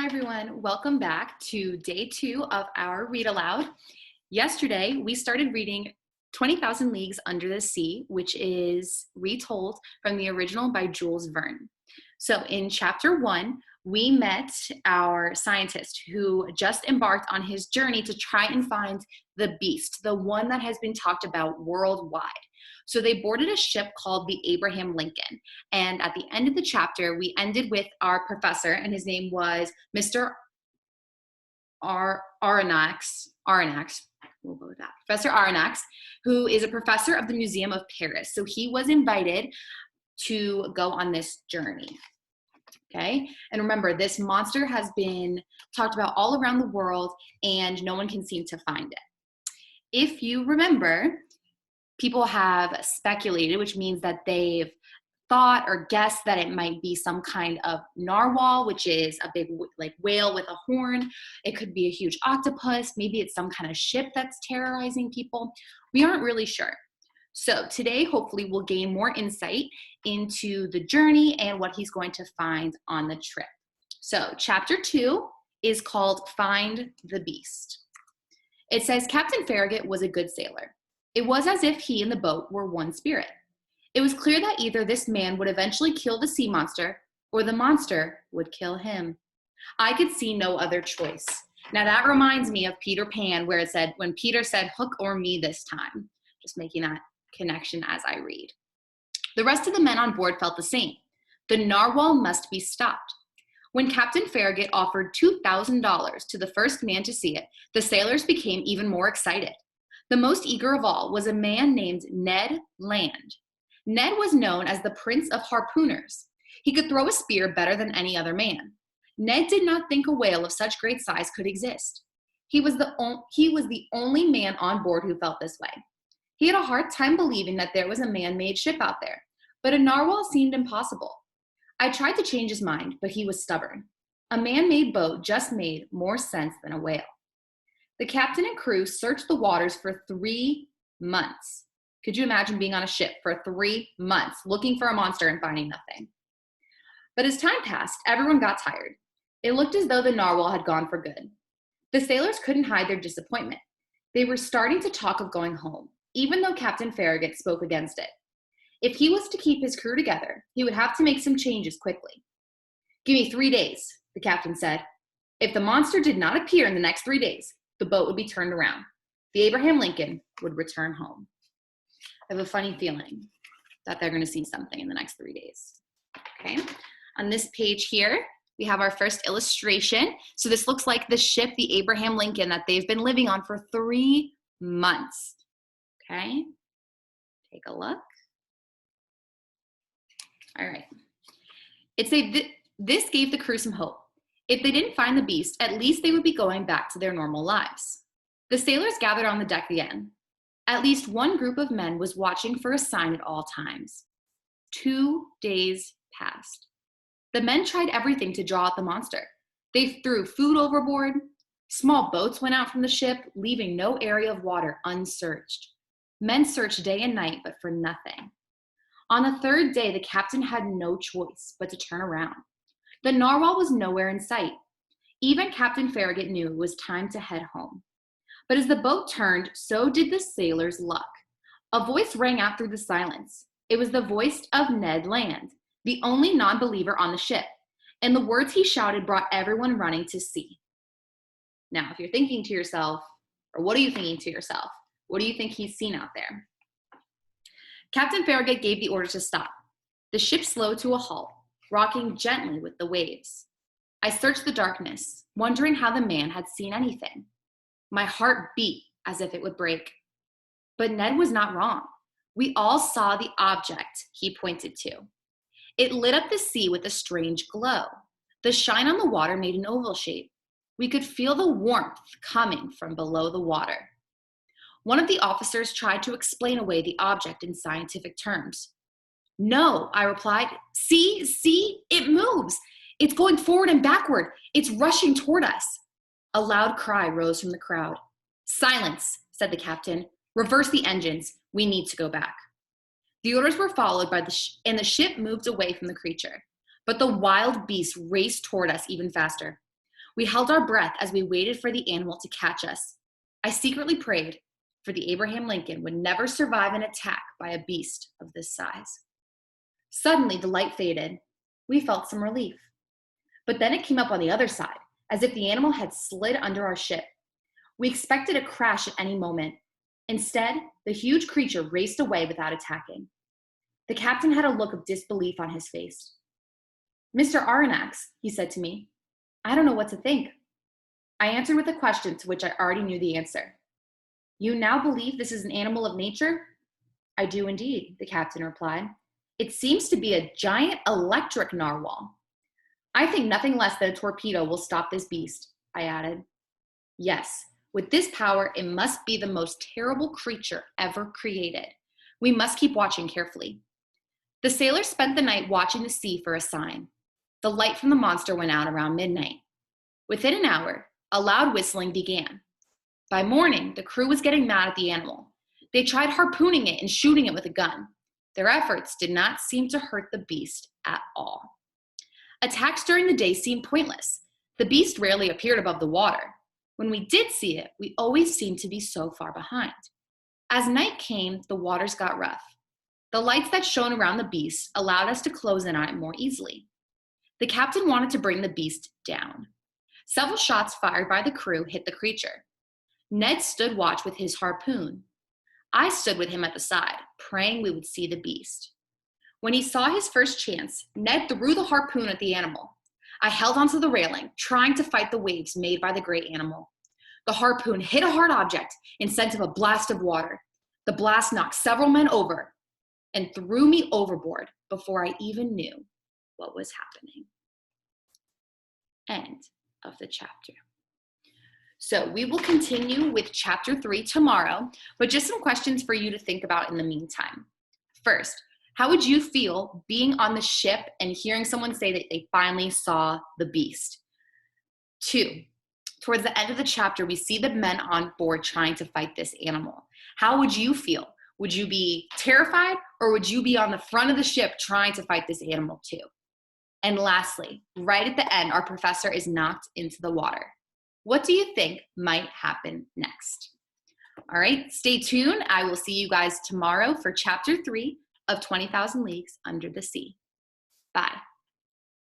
Hi everyone, welcome back to day 2 of our Read Aloud. Yesterday, we started reading 20,000 Leagues Under the Sea, which is retold from the original by Jules Verne. So in chapter 1, we met our scientist who just embarked on his journey to try and find the beast, the one that has been talked about worldwide. So they boarded a ship called the Abraham Lincoln. And at the end of the chapter, we ended with our professor, and his name was Mr. Aronnax. We'll go with that. Professor Aronnax, who is a professor of the Museum of Paris. So he was invited to go on this journey. Okay, and remember, this monster has been talked about all around the world, and no one can seem to find it. If you remember, people have speculated, which means that they've thought or guessed that it might be some kind of narwhal, which is a big like whale with a horn. It could be a huge octopus. Maybe it's some kind of ship that's terrorizing people. We aren't really sure. So today, hopefully, we'll gain more insight into the journey and what he's going to find on the trip. So chapter 2 is called Find the Beast. It says, Captain Farragut was a good sailor. It was as if he and the boat were one spirit. It was clear that either this man would eventually kill the sea monster or the monster would kill him. I could see no other choice. Now that reminds me of Peter Pan, where it said, when Peter said, hook or me this time. Just making that connection as I read. The rest of the men on board felt the same. The narwhal must be stopped. When Captain Farragut offered $2,000 to the first man to see it, the sailors became even more excited. The most eager of all was a man named Ned Land. Ned was known as the Prince of Harpooners. He could throw a spear better than any other man. Ned did not think a whale of such great size could exist. He was the only man on board who felt this way. He had a hard time believing that there was a man-made ship out there, but a narwhal seemed impossible. I tried to change his mind, but he was stubborn. A man-made boat just made more sense than a whale. The captain and crew searched the waters for 3 months. Could you imagine being on a ship for 3 months, looking for a monster and finding nothing? But as time passed, everyone got tired. It looked as though the narwhal had gone for good. The sailors couldn't hide their disappointment. They were starting to talk of going home, even though Captain Farragut spoke against it. If he was to keep his crew together, he would have to make some changes quickly. Give me 3 days, the captain said. If the monster did not appear in the next 3 days, the boat would be turned around. The Abraham Lincoln would return home. I have a funny feeling that they're going to see something in the next 3 days. Okay. On this page here, we have our first illustration. So this looks like the ship, the Abraham Lincoln, that they've been living on for 3 months. Okay. Take a look. All right. This gave the crew some hope. If they didn't find the beast, at least they would be going back to their normal lives. The sailors gathered on the deck again. At least one group of men was watching for a sign at all times. 2 days passed. The men tried everything to draw out the monster. They threw food overboard. Small boats went out from the ship, leaving no area of water unsearched. Men searched day and night, but for nothing. On the 3rd day, the captain had no choice but to turn around. The narwhal was nowhere in sight. Even Captain Farragut knew it was time to head home. But as the boat turned, so did the sailors' luck. A voice rang out through the silence. It was the voice of Ned Land, the only non-believer on the ship, and the words he shouted brought everyone running to see. Now, if you're thinking to yourself, or what are you thinking to yourself? What do you think he's seen out there? Captain Farragut gave the order to stop. The ship slowed to a halt, rocking gently with the waves. I searched the darkness, wondering how the man had seen anything. My heart beat as if it would break. But Ned was not wrong. We all saw the object he pointed to. It lit up the sea with a strange glow. The shine on the water made an oval shape. We could feel the warmth coming from below the water. One of the officers tried to explain away the object in scientific terms. No, I replied. See, it moves. It's going forward and backward. It's rushing toward us. A loud cry rose from the crowd. Silence, said the captain. Reverse the engines. We need to go back. The orders were followed and the ship moved away from the creature. But the wild beast raced toward us even faster. We held our breath as we waited for the animal to catch us. I secretly prayed for the Abraham Lincoln would never survive an attack by a beast of this size. Suddenly, the light faded. We felt some relief. But then it came up on the other side, as if the animal had slid under our ship. We expected a crash at any moment. Instead, the huge creature raced away without attacking. The captain had a look of disbelief on his face. "Mr. Aronnax," he said to me, "I don't know what to think." I answered with a question to which I already knew the answer. "You now believe this is an animal of nature?" "I do indeed," the captain replied. "It seems to be a giant electric narwhal." "I think nothing less than a torpedo will stop this beast," I added. "Yes, with this power, it must be the most terrible creature ever created. We must keep watching carefully." The sailors spent the night watching the sea for a sign. The light from the monster went out around midnight. Within an hour, a loud whistling began. By morning, the crew was getting mad at the animal. They tried harpooning it and shooting it with a gun. Their efforts did not seem to hurt the beast at all. Attacks during the day seemed pointless. The beast rarely appeared above the water. When we did see it, we always seemed to be so far behind. As night came, the waters got rough. The lights that shone around the beast allowed us to close in on it more easily. The captain wanted to bring the beast down. Several shots fired by the crew hit the creature. Ned stood watch with his harpoon. I stood with him at the side, praying we would see the beast. When he saw his first chance, Ned threw the harpoon at the animal. I held onto the railing, trying to fight the waves made by the great animal. The harpoon hit a hard object and sent up a blast of water. The blast knocked several men over and threw me overboard before I even knew what was happening. End of the chapter. So we will continue with chapter 3 tomorrow, but just some questions for you to think about in the meantime. First, how would you feel being on the ship and hearing someone say that they finally saw the beast? 2, towards the end of the chapter, we see the men on board trying to fight this animal. How would you feel? Would you be terrified, or would you be on the front of the ship trying to fight this animal too? And lastly, right at the end, our professor is knocked into the water. What do you think might happen next? All right, stay tuned. I will see you guys tomorrow for chapter 3 of 20,000 Leagues Under the Sea. Bye.